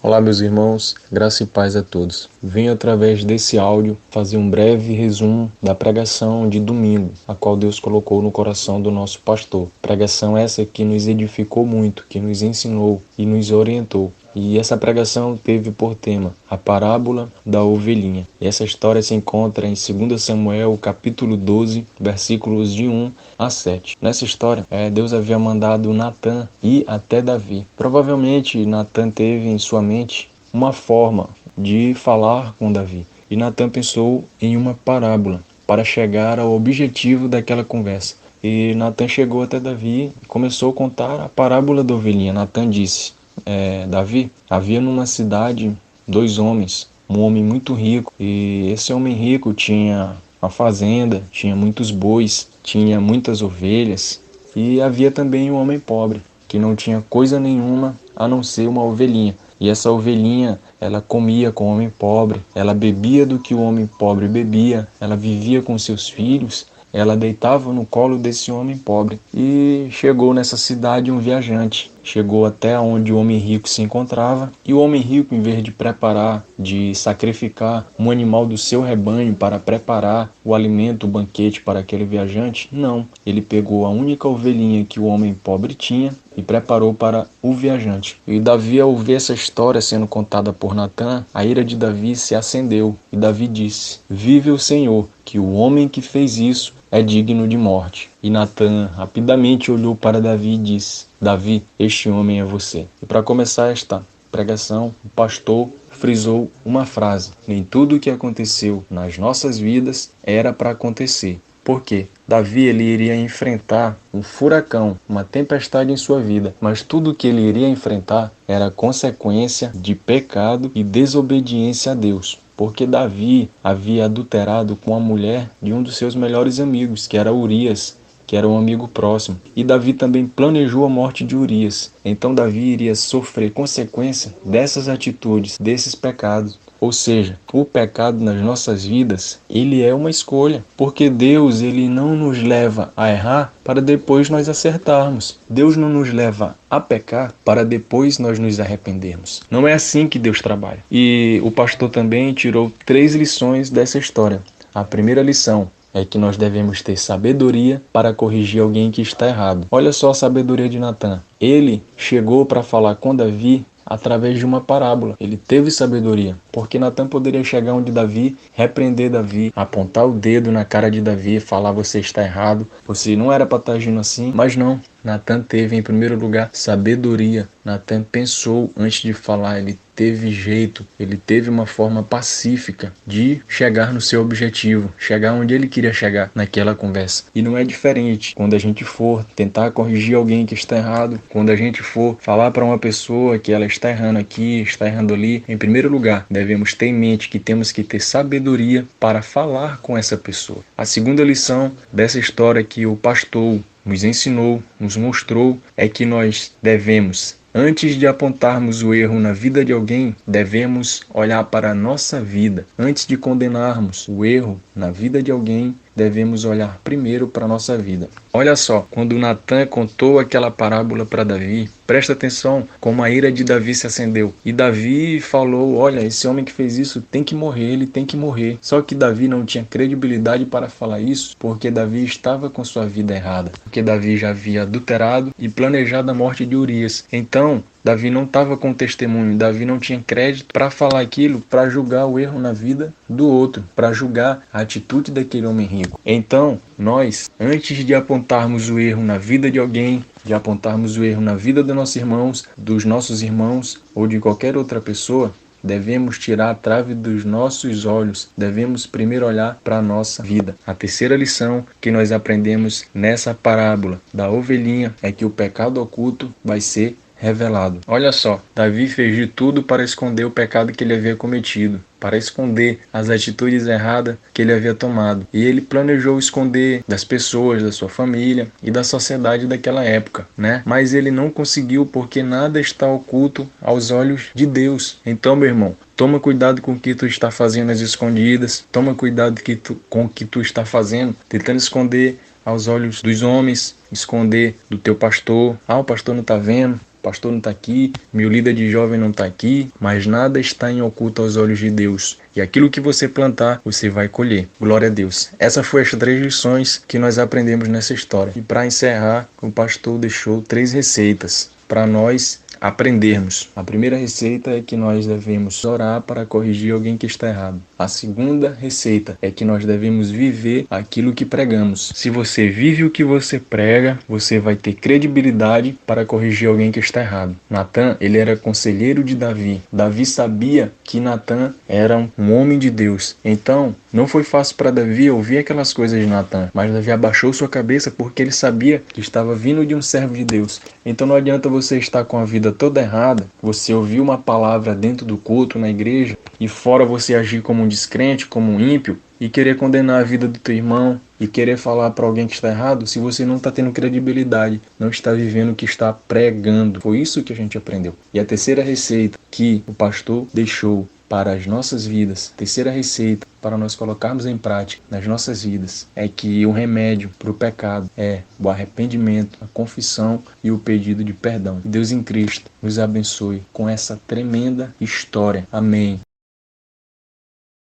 Olá, meus irmãos, graça e paz a todos. Venho através desse áudio fazer um breve resumo da pregação de domingo, a qual Deus colocou no coração do nosso pastor. Pregação essa que nos edificou muito, que nos ensinou e nos orientou. E essa pregação teve por tema a parábola da ovelhinha. E essa história se encontra em 2 Samuel, capítulo 12, versículos de 1 a 7. Nessa história, Deus havia mandado Natã ir até Davi. Provavelmente, Natã teve em sua mente uma forma de falar com Davi. E Natã pensou em uma parábola para chegar ao objetivo daquela conversa. E Natã chegou até Davi e começou a contar a parábola da ovelhinha. Natã disse: Davi, havia numa cidade 2 homens, um homem muito rico, e esse homem rico tinha uma fazenda, tinha muitos bois, tinha muitas ovelhas, e havia também um homem pobre, que não tinha coisa nenhuma a não ser uma ovelhinha. E essa ovelhinha, ela comia com o homem pobre, ela bebia do que o homem pobre bebia, ela vivia com seus filhos, ela deitava no colo desse homem pobre. E chegou nessa cidade um viajante. Chegou até onde o homem rico se encontrava. E o homem rico, em vez de preparar, de sacrificar um animal do seu rebanho para preparar o alimento, o banquete para aquele viajante, não. Ele pegou a única ovelhinha que o homem pobre tinha e preparou para o viajante. E Davi, ao ouvir essa história sendo contada por Natã, a ira de Davi se acendeu. E Davi disse: vive o Senhor, que o homem que fez isso é digno de morte. E Natã rapidamente olhou para Davi e disse: Davi, este homem é você. E para começar esta pregação, o pastor frisou uma frase: nem tudo o que aconteceu nas nossas vidas era para acontecer. Por quê? Davi ele iria enfrentar um furacão, uma tempestade em sua vida, mas tudo o que ele iria enfrentar era consequência de pecado e desobediência a Deus. Porque Davi havia adulterado com a mulher de um dos seus melhores amigos, que era Urias, que era um amigo próximo. E Davi também planejou a morte de Urias. Então Davi iria sofrer consequência dessas atitudes, desses pecados. Ou seja, o pecado nas nossas vidas, ele é uma escolha. Porque Deus, ele não nos leva a errar para depois nós acertarmos. Deus não nos leva a pecar para depois nós nos arrependermos. Não é assim que Deus trabalha. E o pastor também tirou 3 lições dessa história. A primeira lição é que nós devemos ter sabedoria para corrigir alguém que está errado. Olha só a sabedoria de Natã. Ele chegou para falar com Davi através de uma parábola. Ele teve sabedoria, porque Natã poderia chegar onde Davi, repreender Davi, apontar o dedo na cara de Davi e falar: você está errado, você não era para estar agindo assim. Mas não, Natã teve em primeiro lugar sabedoria. Natã pensou antes de falar, ele teve jeito, ele teve uma forma pacífica de chegar no seu objetivo, chegar onde ele queria chegar naquela conversa. E não é diferente quando a gente for tentar corrigir alguém que está errado, quando a gente for falar para uma pessoa que ela está errando aqui, está errando ali. Em primeiro lugar, devemos ter em mente que temos que ter sabedoria para falar com essa pessoa. A segunda lição dessa história que o pastor nos ensinou, nos mostrou, é que nós devemos, antes de apontarmos o erro na vida de alguém, devemos olhar para a nossa vida. Antes de condenarmos o erro na vida de alguém, devemos olhar primeiro para a nossa vida. Olha só, quando Natã contou aquela parábola para Davi, presta atenção como a ira de Davi se acendeu. E Davi falou: olha, esse homem que fez isso tem que morrer, ele tem que morrer. Só que Davi não tinha credibilidade para falar isso, porque Davi estava com sua vida errada. Porque Davi já havia adulterado e planejado a morte de Urias. Então, Davi não estava com testemunho, Davi não tinha crédito para falar aquilo, para julgar o erro na vida do outro, para julgar a atitude daquele homem rico. Então, nós, antes de apontarmos o erro na vida de alguém, de apontarmos o erro na vida dos nossos irmãos ou de qualquer outra pessoa, devemos tirar a trave dos nossos olhos, devemos primeiro olhar para a nossa vida. A terceira lição que nós aprendemos nessa parábola da ovelhinha é que o pecado oculto vai ser revelado. Olha só, Davi fez de tudo para esconder o pecado que ele havia cometido, para esconder as atitudes erradas que ele havia tomado. E ele planejou esconder das pessoas, da sua família e da sociedade daquela época, né? Mas ele não conseguiu, porque nada está oculto aos olhos de Deus. Então, meu irmão, toma cuidado com o que tu está fazendo às escondidas, toma cuidado com o que tu está fazendo, tentando esconder aos olhos dos homens, esconder do teu pastor. O pastor não está vendo. pastor não está aqui, meu líder de jovem não está aqui, mas nada está em oculto aos olhos de Deus. E aquilo que você plantar, você vai colher. Glória a Deus. Essas foram as 3 lições que nós aprendemos nessa história. E para encerrar, o pastor deixou 3 receitas para nós aprendermos. A primeira receita é que nós devemos orar para corrigir alguém que está errado. A segunda receita é que nós devemos viver aquilo que pregamos. Se você vive o que você prega, você vai ter credibilidade para corrigir alguém que está errado. Natã, ele era conselheiro de Davi. Davi sabia que Natã era um homem de Deus. Então, não foi fácil para Davi ouvir aquelas coisas de Natã, mas Davi abaixou sua cabeça porque ele sabia que estava vindo de um servo de Deus. Então não adianta você estar com a vida toda errada, você ouvir uma palavra dentro do culto, na igreja, e fora você agir como um descrente, como um ímpio, e querer condenar a vida do teu irmão, e querer falar para alguém que está errado, se você não está tendo credibilidade, não está vivendo o que está pregando. Foi isso que a gente aprendeu. E a terceira receita que o pastor deixou para as nossas vidas, terceira receita para nós colocarmos em prática nas nossas vidas, é que o remédio para o pecado é o arrependimento, a confissão e o pedido de perdão. Deus em Cristo nos abençoe com essa tremenda história. Amém.